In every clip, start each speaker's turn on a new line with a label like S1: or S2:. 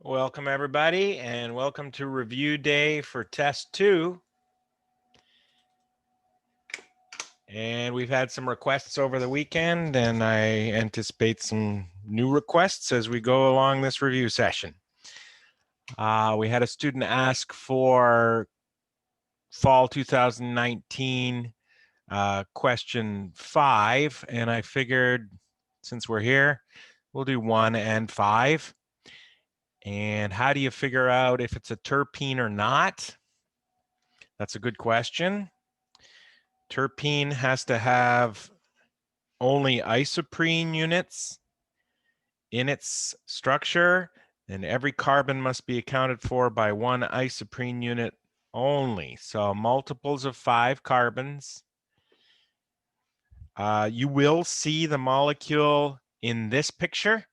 S1: Welcome everybody, and welcome to review day for test 2. And we've had some requests over the weekend, and I anticipate some new requests as we go along this review session. We had a student ask for fall 2019 question 5, and I figured since we're here, we'll do 1 and 5. And how do you figure out if it's a terpene or not? That's a good question. Terpene has to have only isoprene units in its structure, and every carbon must be accounted for by one isoprene unit only. So multiples of 5 carbons. You will see the molecule in this picture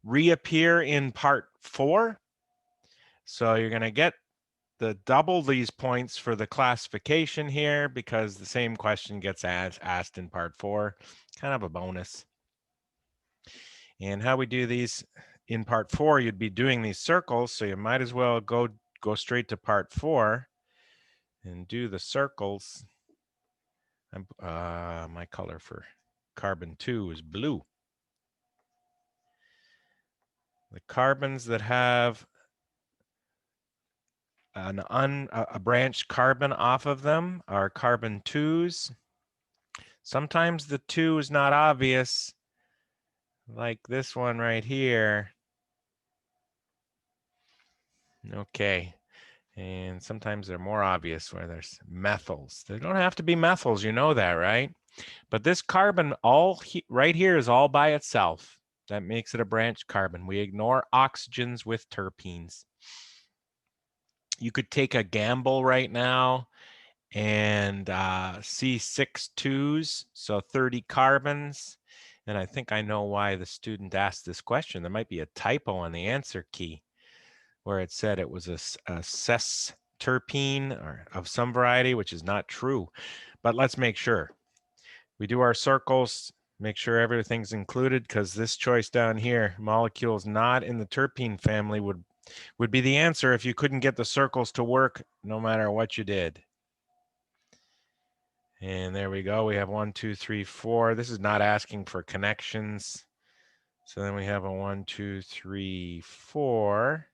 S1: reappear in part 4. So you're going to get double these points for the classification here because the same question gets asked in part 4. Kind of a bonus. And how we do these in part 4, you'd be doing these circles, so you might as well go straight to part 4 and do the circles. My color for carbon 2 is blue. The carbons that have a branched carbon off of them are carbon 2s. Sometimes the 2 is not obvious, like this one right here. Okay. And sometimes they're more obvious where there's methyls. They don't have to be methyls, you know that, right? But this carbon right here is all by itself. That makes it a branched carbon. We ignore oxygens with terpenes. You could take a gamble right now and see 6 2s, so 30 carbons. And I think I know why the student asked this question. There might be a typo on the answer key where it said it was a cis terpene or of some variety, which is not true. But let's make sure. We do our circles, make sure everything's included, because this choice down here, molecules not in the terpene family, would be the answer if you couldn't get the circles to work no matter what you did. And there we go. We have 1, 2, 3, 4. This is not asking for connections. So then we have a 1, 2, 3, 4.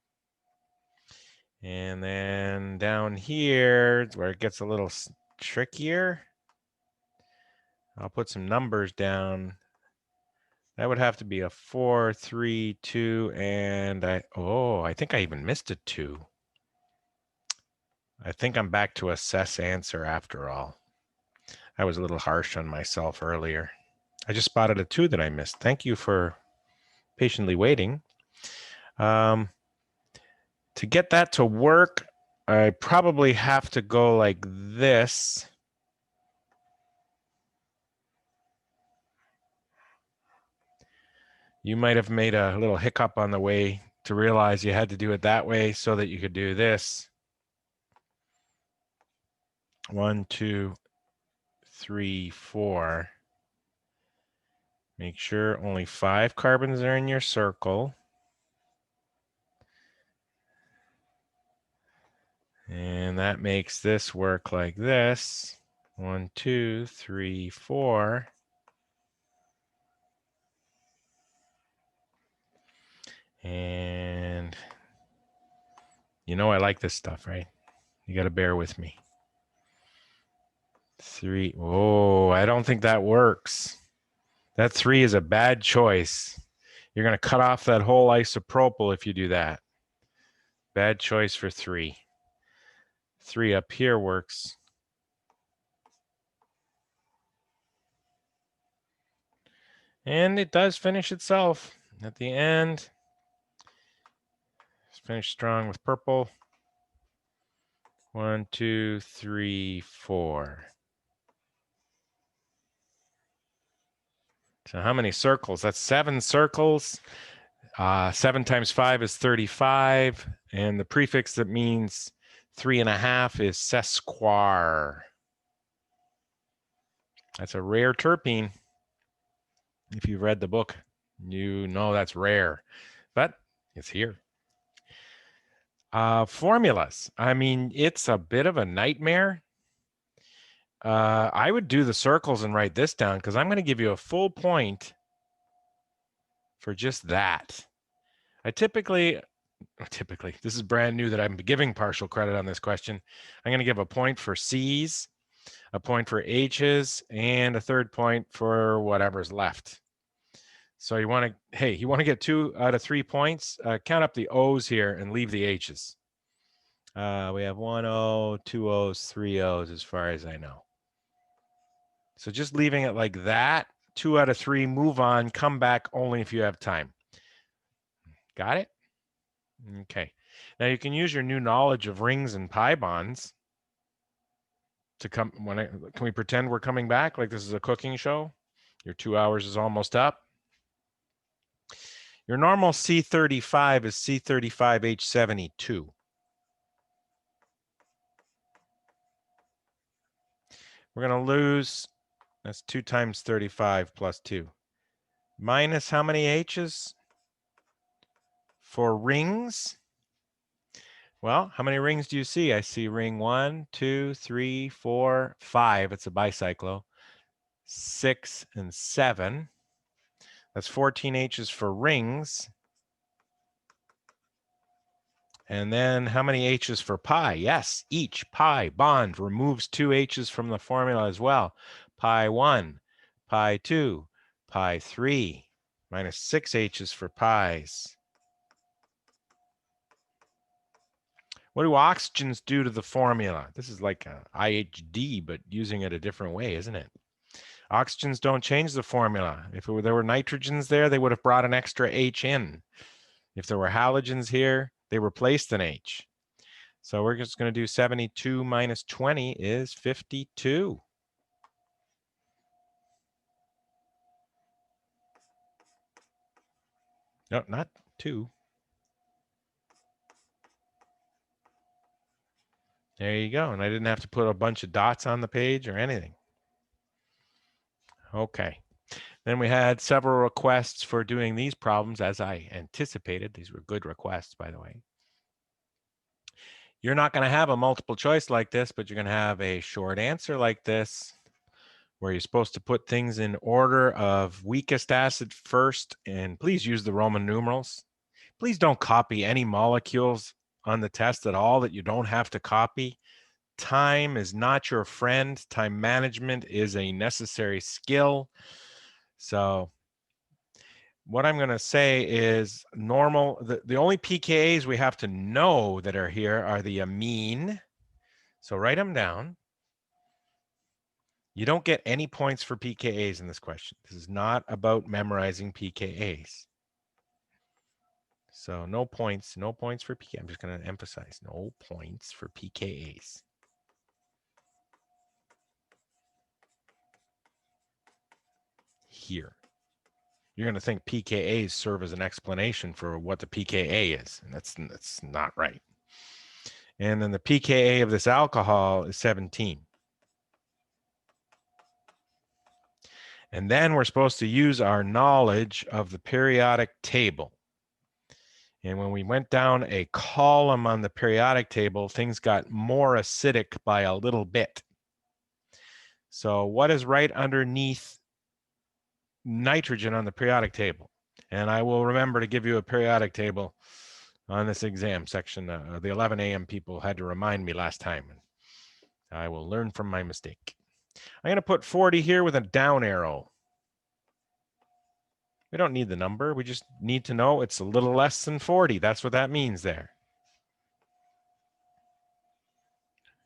S1: And then down here, where it gets a little trickier, I'll put some numbers down. That would have to be a 4, 3, 2, and I think I even missed a 2. I think I'm back to a cis answer after all. I was a little harsh on myself earlier. I just spotted a 2 that I missed. Thank you for patiently waiting. To get that to work, I probably have to go like this. You might have made a little hiccup on the way to realize you had to do it that way so that you could do this. 1, 2, 3, 4. Make sure only 5 carbons are in your circle. And that makes this work like this. 1, 2, 3, 4. And you know I like this stuff, right? You got to bear with me. 3. Oh, I don't think that works. That 3 is a bad choice. You're going to cut off that whole isopropyl if you do that. Bad choice for 3. 3 up here works. And it does finish itself at the end. It's finished strong with purple. 1, 2, 3, 4. So how many circles? That's 7 circles. 7 times 5 is 35. And the prefix that means 3.5 is sesquar. That's a rare terpene. If you've read the book, you know that's rare. But It's here. Formulas. I mean, it's a bit of a nightmare. I would do the circles and write this down because I'm going to give you a full point for just that. Typically, this is brand new that I'm giving partial credit on this question. I'm going to give a point for C's, a point for H's, and a third point for whatever's left. So you want to get 2 out of 3 points. Count up the O's here and leave the H's. We have 1 O, 2 O's, 3 O's as far as I know. So just leaving it like that, 2 out of 3, move on, come back only if you have time. Got it? Okay. Now you can use your new knowledge of rings and pi bonds to come. Can we pretend we're coming back like this is a cooking show? Your 2 hours is almost up. Your normal C35 is C35H72. We're going to lose, that's 2 times 35 plus 2. Minus how many H's? For rings? Well, how many rings do you see? I see ring 1, 2, 3, 4, 5. It's a bicyclo. 6 and 7. That's 14 H's for rings. And then how many H's for pi? Yes, each pi bond removes 2 H's from the formula as well. Pi 1, pi 2, pi 3, minus 6 H's for pi's. What do oxygens do to the formula? This is like a IHD, but using it a different way, isn't it? Oxygens don't change the formula. If there were nitrogens there, they would have brought an extra H in. If there were halogens here, they replaced an H. So we're just going to do 72 minus 20 is 52. No, not 2. There you go. And I didn't have to put a bunch of dots on the page or anything. Okay. Then we had several requests for doing these problems as I anticipated. These were good requests, by the way. You're not going to have a multiple choice like this, but you're going to have a short answer like this, where you're supposed to put things in order of weakest acid first, and please use the Roman numerals. Please don't copy any molecules on the test at all that you don't have to copy. Time is not your friend. Time management is a necessary skill. So what I'm going to say is normal. The only pKa's we have to know that are here are the amine. So write them down. You don't get any points for pKa's in this question. This is not about memorizing pKa's. So no points for pK. I'm just going to emphasize no points for pKa's. Here. You're going to think pKa's serve as an explanation for what the pKa is, and that's not right. And then the pKa of this alcohol is 17. And then we're supposed to use our knowledge of the periodic table. And when we went down a column on the periodic table, things got more acidic by a little bit. So what is right underneath nitrogen on the periodic table? And I will remember to give you a periodic table on this exam section. The 11 a.m. people had to remind me last time. I will learn from my mistake. I'm going to put 40 here with a down arrow. We don't need the number. We just need to know it's a little less than 40. That's what that means there.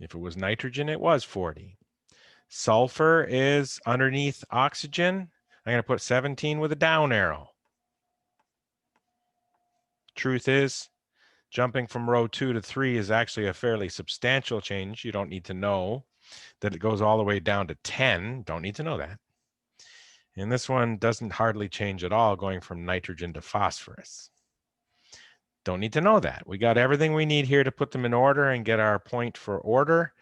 S1: If it was nitrogen, it was 40. Sulfur is underneath oxygen. I'm going to put 17 with a down arrow. Truth is, jumping from row 2 to 3 is actually a fairly substantial change. You don't need to know that it goes all the way down to 10. Don't need to know that. And this one doesn't hardly change at all, going from nitrogen to phosphorus. Don't need to know that. We got everything we need here to put them in order and get our point for order.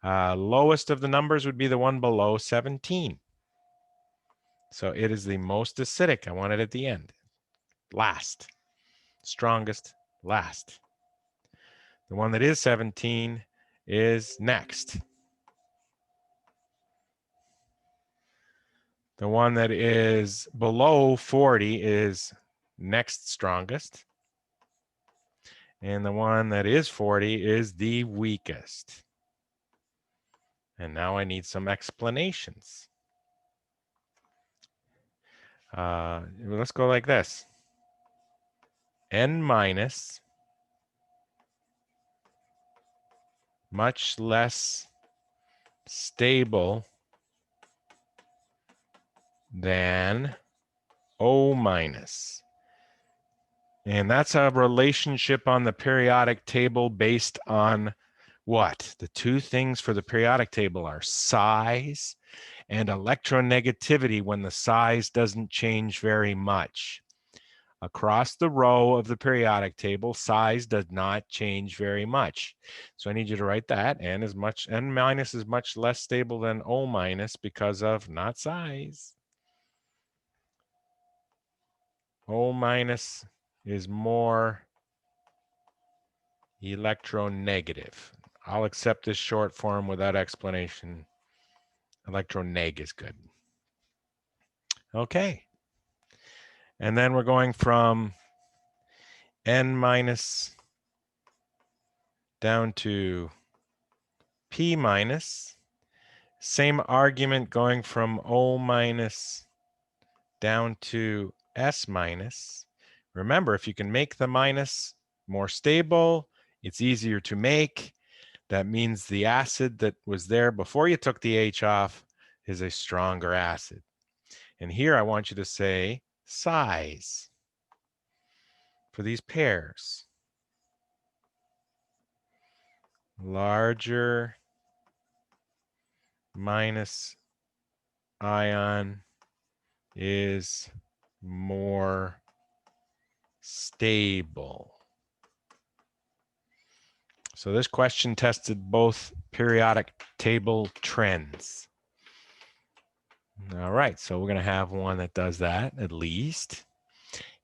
S1: Lowest of the numbers would be the one below 17. So it is the most acidic. I want it at the end, last. strongest last. The one that is 17 is next. The one that is below 40 is next strongest. And the one that is 40 is the weakest. And now I need some explanations. Let's go like this. N minus, much less stable than O minus. And that's a relationship on the periodic table based on what? The two things for the periodic table are size and electronegativity when the size doesn't change very much. Across the row of the periodic table, size does not change very much. So I need you to write that. N minus is much less stable than O minus because of not size. O minus is more electronegative. I'll accept this short form without explanation. Electroneg is good. Okay. And then we're going from N minus down to P minus. Same argument going from O minus down to S minus. Remember, if you can make the minus more stable, it's easier to make. That means the acid that was there before you took the H off is a stronger acid. And here I want you to say size for these pairs. Larger minus ion is more stable. So this question tested both periodic table trends. All right, so we're going to have one that does that at least.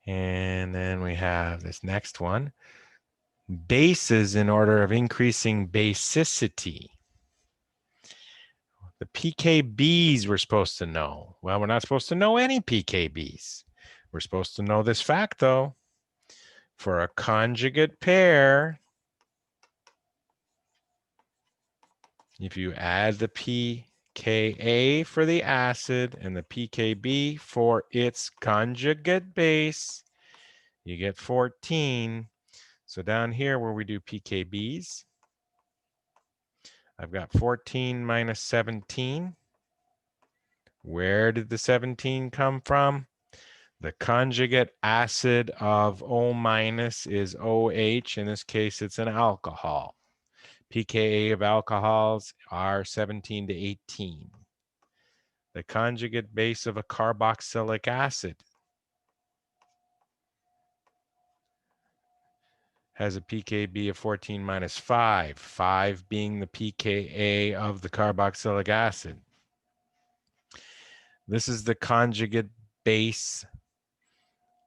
S1: And then we have this next one. Bases in order of increasing basicity. The PKBs we're supposed to know. Well, we're not supposed to know any PKBs. We're supposed to know this fact, though. For a conjugate pair, if you add the pKa for the acid and the pKb for its conjugate base, you get 14. So down here where we do pKbs, I've got 14 minus 17. Where did the 17 come from? The conjugate acid of O minus is OH. In this case, it's an alcohol. pKa of alcohols are 17 to 18. The conjugate base of a carboxylic acid has a pKb of 14 minus 5, 5 being the pKa of the carboxylic acid. This is the conjugate base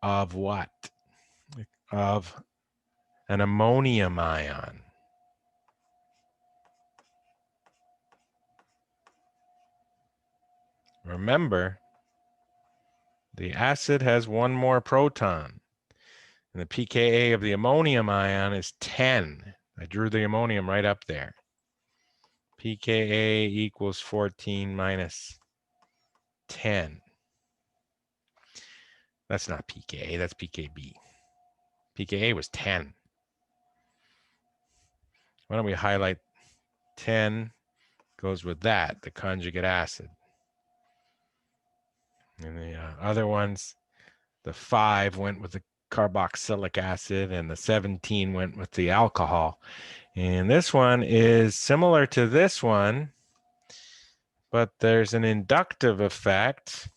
S1: of what? Of an ammonium ion. Remember, the acid has one more proton, and the pKa of the ammonium ion is 10. I drew the ammonium right up there. pKa equals 14 minus 10. That's not pKa, that's pKb. pKa was 10. Why don't we highlight 10 goes with that, the conjugate acid. And the other ones, the 5 went with the carboxylic acid and the 17 went with the alcohol. And this one is similar to this one, but there's an inductive effect.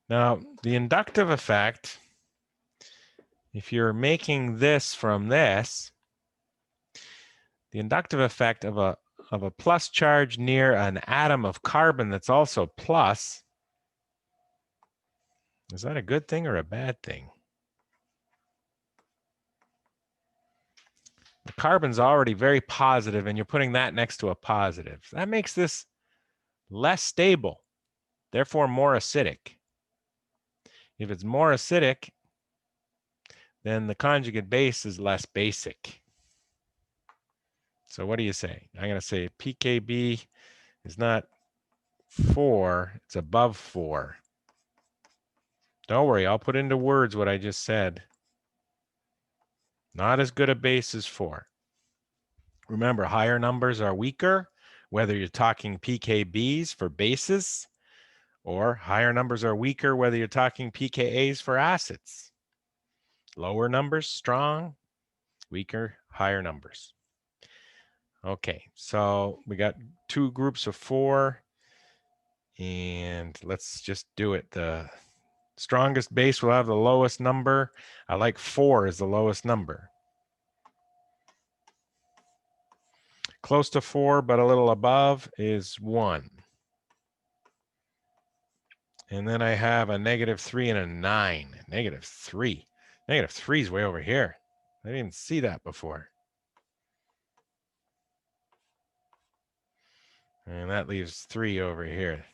S1: Now, the inductive effect, if you're making this from this, The inductive effect of a plus charge near an atom of carbon that's also plus, is that a good thing or a bad thing? The carbon's already very positive, and you're putting that next to a positive. That makes this less stable, therefore more acidic. If it's more acidic, then the conjugate base is less basic. So what do you say? I'm going to say pKb is not 4, it's above 4. Don't worry, I'll put into words what I just said. Not as good a base as 4. Remember, higher numbers are weaker, whether you're talking pKbs for bases, or higher numbers are weaker, whether you're talking pKa's for acids. Lower numbers, strong, weaker, higher numbers. Okay, so we got 2 groups of 4, and let's just do it. The strongest base will have the lowest number. I like 4 as the lowest number. Close to 4, but a little above is 1. And then I have a -3 and a 9. -3. -3 is way over here. I didn't even see that before. And that leaves 3 over here.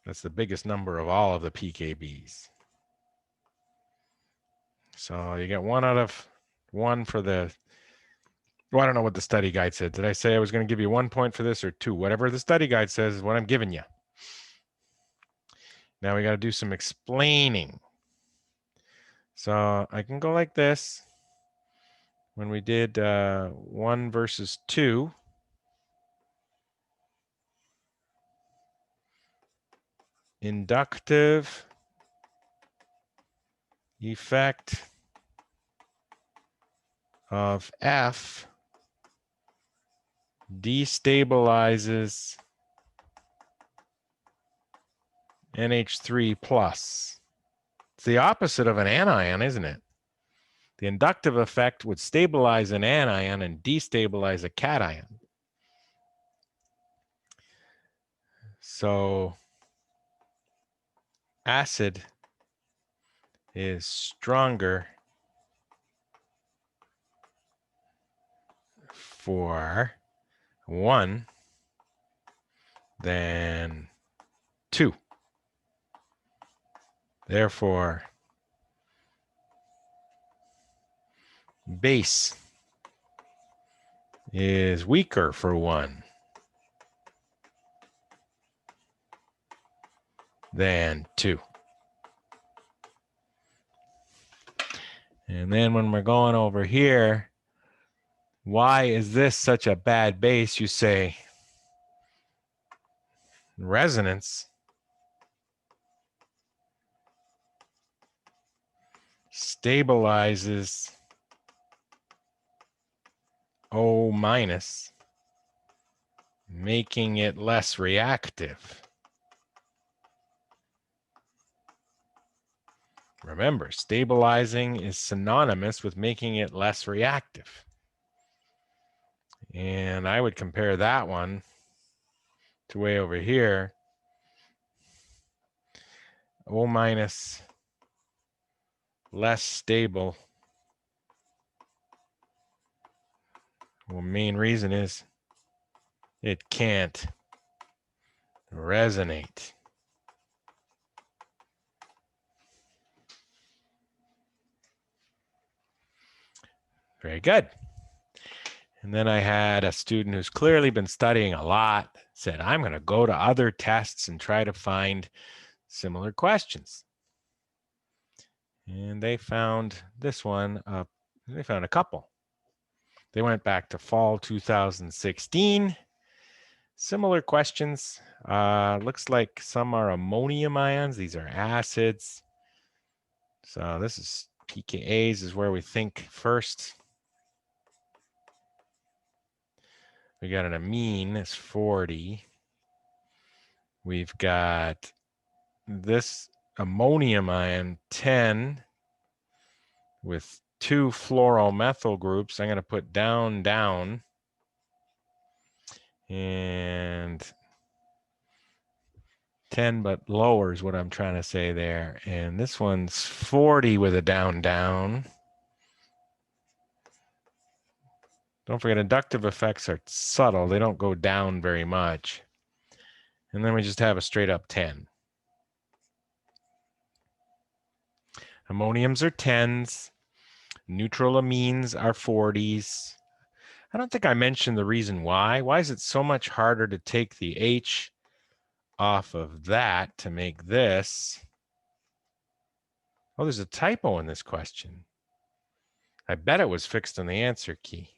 S1: That's the biggest number of all of the pKbs. So you get 1 out of 1 for the, well, I don't know what the study guide said. Did I say I was going to give you 1 point for this or 2? Whatever the study guide says is what I'm giving you. Now we got to do some explaining. So I can go like this. When we did 1 versus 2, inductive effect of F destabilizes NH3 plus. It's the opposite of an anion, isn't it? The inductive effect would stabilize an anion and destabilize a cation. So acid is stronger for 1 than 2. Therefore, base is weaker for 1 than 2. And then when we're going over here, why is this such a bad base? You say resonance stabilizes O minus, making it less reactive. Remember, stabilizing is synonymous with making it less reactive. And I would compare that one to way over here. O minus, less stable. Well, main reason is it can't resonate. Very good. And then I had a student who's clearly been studying a lot, said, I'm going to go to other tests and try to find similar questions. And they found this one, they found a couple. They went back to fall 2016. Similar questions. Looks like some are ammonium ions. These are acids. So this is pKa's is where we think first. We got an amine, it's 40. We've got this ammonium ion, 10, with 2 fluoromethyl groups. I'm going to put down, down. And 10 but lower is what I'm trying to say there. And this one's 40 with a down, down. Don't forget, inductive effects are subtle. They don't go down very much. And then we just have a straight up 10. Ammoniums are 10s. Neutral amines are 40s. I don't think I mentioned the reason why. Why is it so much harder to take the H off of that to make this? Oh, there's a typo in this question. I bet it was fixed on the answer key.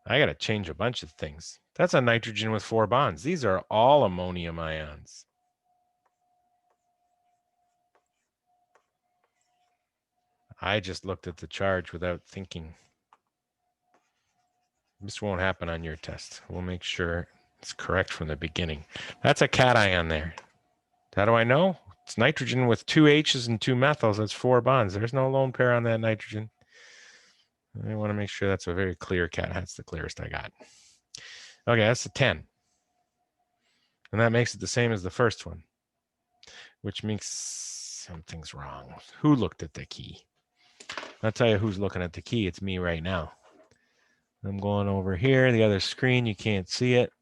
S1: I got to change a bunch of things. That's a nitrogen with 4 bonds. These are all ammonium ions. I just looked at the charge without thinking. This won't happen on your test. We'll make sure it's correct from the beginning. That's a cation there. How do I know? It's nitrogen with 2 H's and 2 methyls. That's 4 bonds. There's no lone pair on that nitrogen. I want to make sure that's a very clear cat. That's the clearest I got. Okay, that's a 10. And that makes it the same as the first one, which means something's wrong. Who looked at the key? I'll tell you who's looking at the key. It's me right now. I'm going over here, the other screen. You can't see it.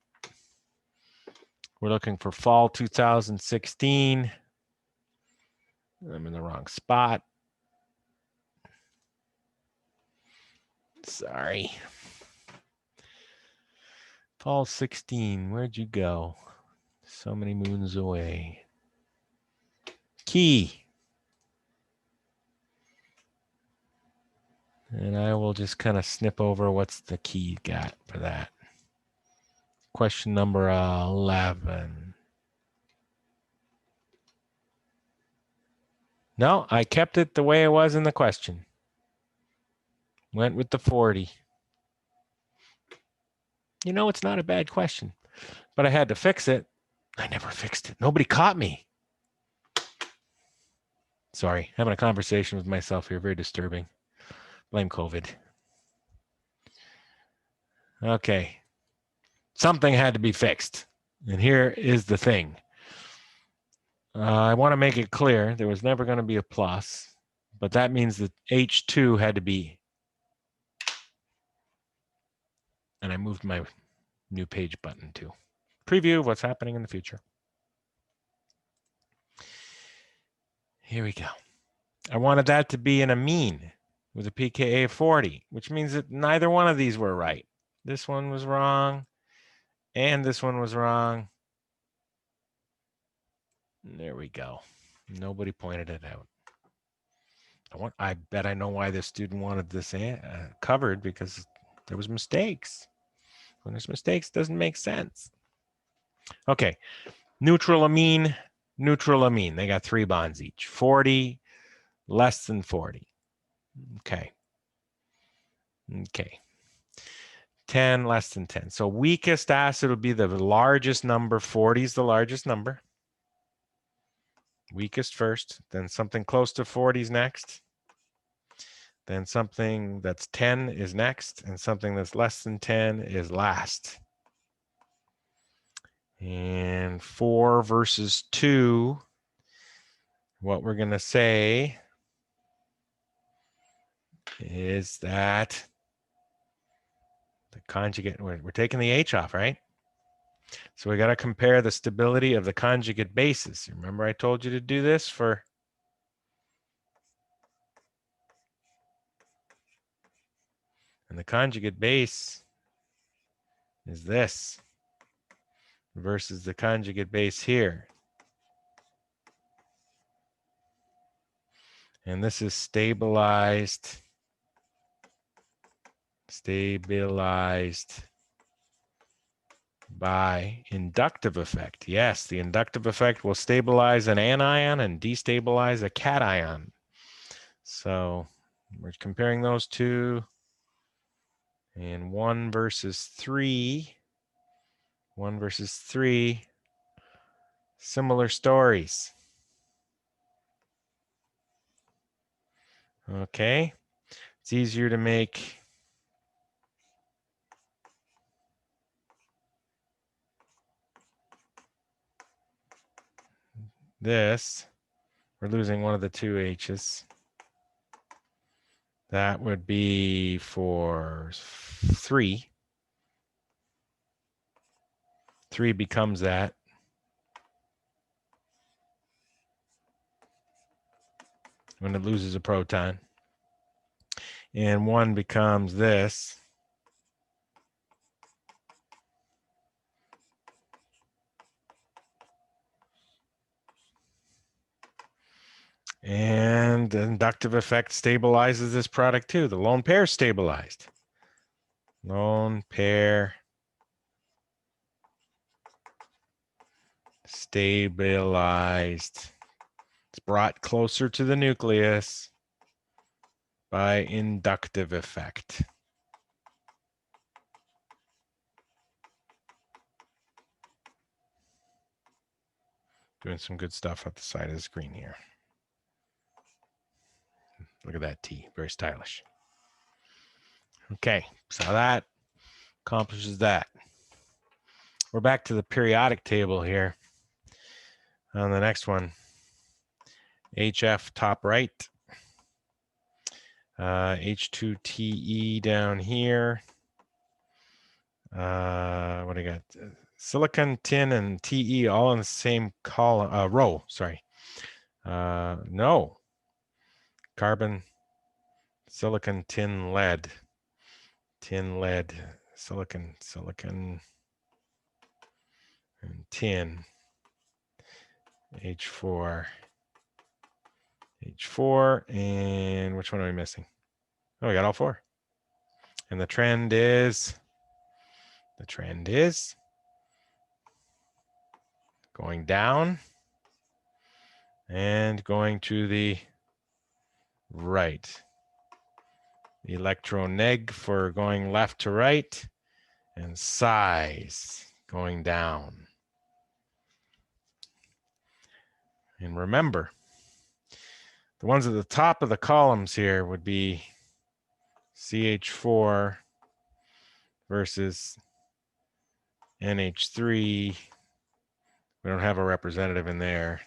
S1: We're looking for fall 2016. I'm in the wrong spot. Sorry. Fall 16, where'd you go? So many moons away. Key. And I will just kind of snip over what's the key got for that. Question number 11. No, I kept it the way it was in the question. Went with the 40. You know, it's not a bad question, but I had to fix it. I never fixed it. Nobody caught me. Sorry, having a conversation with myself here. Very disturbing. Blame COVID. Okay. Something had to be fixed. And here is the thing. I want to make it clear there was never going to be a plus, but that means that H2 had to be. And I moved my new page button to preview what's happening in the future. Here we go. I wanted that to be an amine with a pKa of 40, which means that neither one of these were right. This one was wrong, and this one was wrong. There we go. Nobody pointed it out. I bet I know why this student wanted this covered, because there was mistakes. When there's mistakes, it doesn't make sense. Okay, neutral amine, neutral amine. They got 3 bonds each. 40, less than 40. Okay. Okay. 10, less than 10. So weakest acid would be the largest number. 40 is the largest number. Weakest first, then something close to 40 is next. Then something that's 10 is next, and something that's less than 10 is last. And 4 versus 2, what we're going to say is that the conjugate, we're taking the H off, right? So we got to compare the stability of the conjugate bases. Remember I told you to do this for and the conjugate base is this versus the conjugate base here. And this is stabilized by inductive effect. Yes, the inductive effect will stabilize an anion and destabilize a cation. So we're comparing those two, and 1 versus 3. 1 versus 3, similar stories. Okay, It's easier to make this. We're losing one of the two H's. That would be for 3. 3 becomes that. When it loses a proton. And 1 becomes this. And the inductive effect stabilizes this product too. The lone pair stabilized. Lone pair stabilized. It's brought closer to the nucleus by inductive effect. Doing some good stuff at the side of the screen here. Look at that T, very stylish. Okay, so that accomplishes that. We're back to the periodic table here. On the next one, HF top right, H2TE down here. What do I got? Silicon, tin, and TE all in the same column, row. Sorry. No. Carbon, silicon, tin, lead. Tin, lead, silicon, and tin. H4, and which one are we missing? Oh, we got all 4. And the trend is going down and going to the right. The electroneg for going left to right, and size going down. And remember, the ones at the top of the columns here would be CH4 versus NH3. We don't have a representative in there.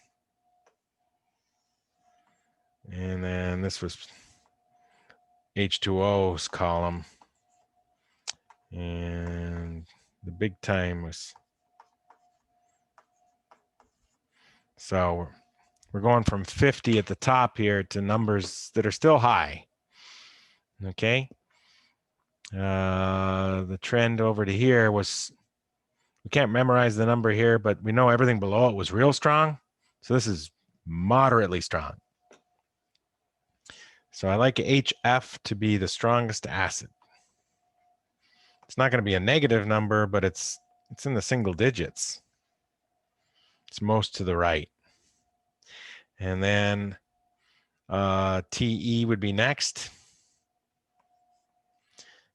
S1: And then this was H2O's column. And the big time was, so we're going from 50 at the top here to numbers that are still high. Okay. The trend over to here was, we can't memorize the number here, but we know everything below it was real strong. So this is moderately strong. So I like HF to be the strongest acid. It's not going to be a negative number, but it's in the single digits. It's most to the right. And then TE would be next.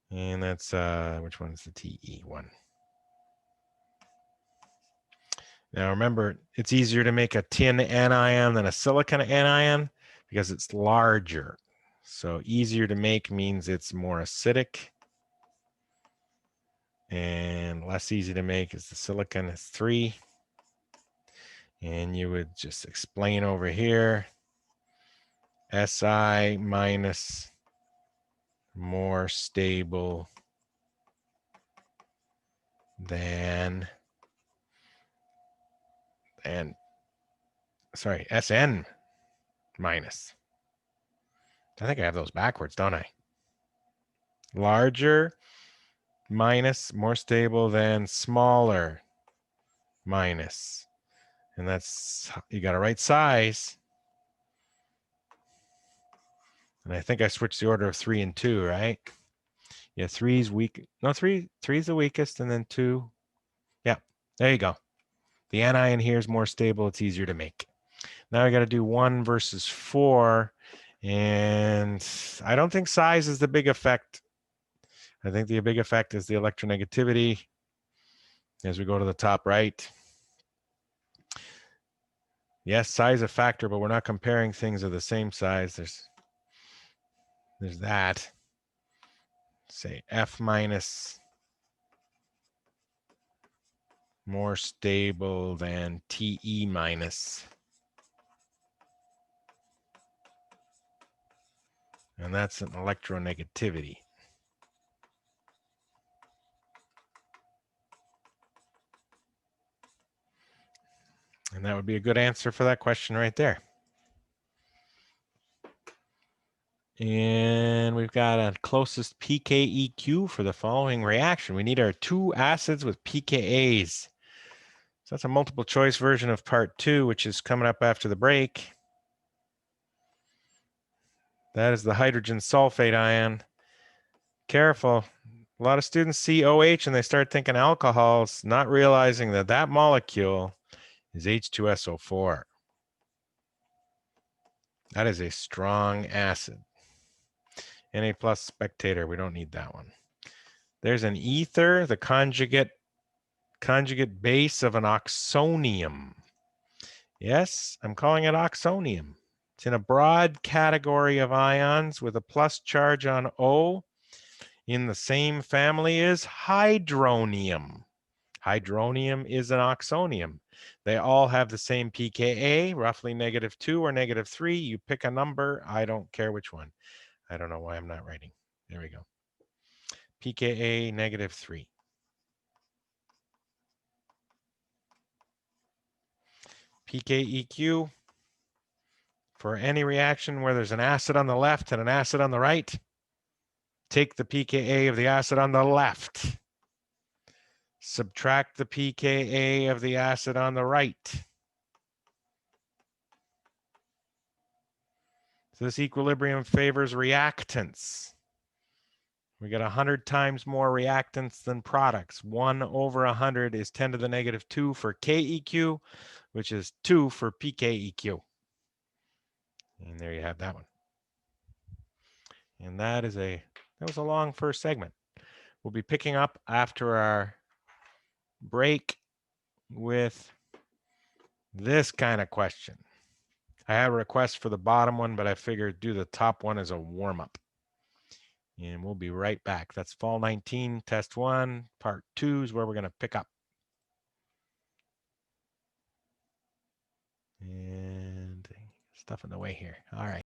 S1: And that's, which one's the TE one? Now remember, it's easier to make a tin anion than a silicon anion because it's larger. So easier to make means it's more acidic. And less easy to make is the silicon is 3. And you would just explain over here, Si minus more stable than, and sorry, Sn minus. I think I have those backwards, don't I? Larger minus more stable than smaller minus. And that's, you got to write size. And I think I switched the order of 3 and 2, right? Yeah, 3's weak. No, 3's the weakest, and then 2. Yeah, there you go. The anion here is more stable. It's easier to make. Now I got to do 1 versus 4. And I don't think size is the big effect. I think the big effect is the electronegativity as we go to the top right. Yes, size a factor, but we're not comparing things of the same size. There's that. say F minus more stable than TE minus. And that's an electronegativity. And that would be a good answer for that question right there. And we've got a closest pKeq for the following reaction. We need our two acids with pKa's. So that's a multiple choice version of part 2, which is coming up after the break. That is the hydrogen sulfate ion. Careful. A lot of students see OH and they start thinking alcohols, not realizing that that molecule is H2SO4. That is a strong acid. Na plus spectator, we don't need that one. There's an ether, the conjugate base of an oxonium. Yes, I'm calling it oxonium. It's in a broad category of ions with a plus charge on O. In the same family as hydronium. Hydronium is an oxonium. They all have the same pKa, roughly -2 or -3. You pick a number. I don't care which one. I don't know why I'm not writing. There we go. pKa -3. pKeq, for any reaction where there's an acid on the left and an acid on the right, take the pKa of the acid on the left. Subtract the pKa of the acid on the right. So this equilibrium favors reactants. We got 100 times more reactants than products. 1 over 100 is 10 to the -2 for KEQ, which is 2 for pKeq. And there you have that one. And that was a long first segment. We'll be picking up after our break with this kind of question. I had a request for the bottom one, but I figured do the top one as a warm-up. And we'll be right back. That's Fall 19, Test 1, Part 2 is where we're going to pick up. And stuff in the way here. All right.